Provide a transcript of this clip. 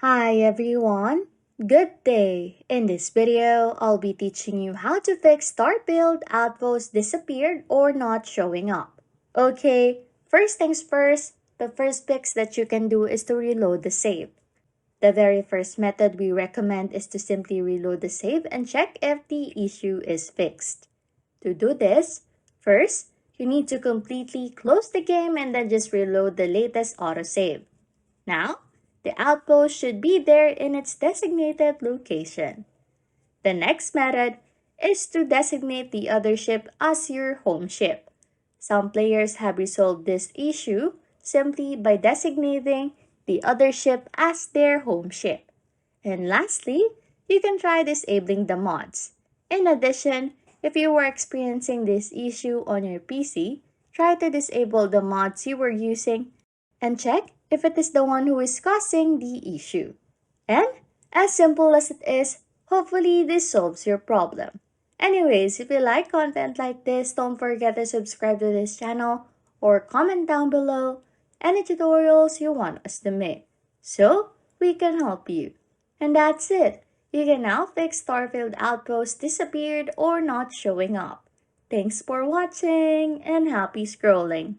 Hi everyone, good day! In this video, I'll be teaching you how to fix Starfield Outpost disappeared or not showing up. Okay, first things first, the first fix that you can do is to reload the save. The very first method we recommend is to simply reload the save and check if the issue is fixed. To do this, first, you need to completely close the game and then just reload the latest autosave. Now, the outpost should be there in its designated location. The next method is to designate the other ship as your home ship. Some players have resolved this issue simply by designating the other ship as their home ship. And lastly, you can try disabling the mods. In addition, if you were experiencing this issue on your PC, try to disable the mods you were using and check if it is the one who is causing the issue. And as simple as it is, hopefully this solves your problem. Anyways, if you like content like this, don't forget to subscribe to this channel or comment down below any tutorials you want us to make so we can help you. And that's it. You can now fix Starfield Outpost disappeared or not showing up. Thanks for watching and happy scrolling.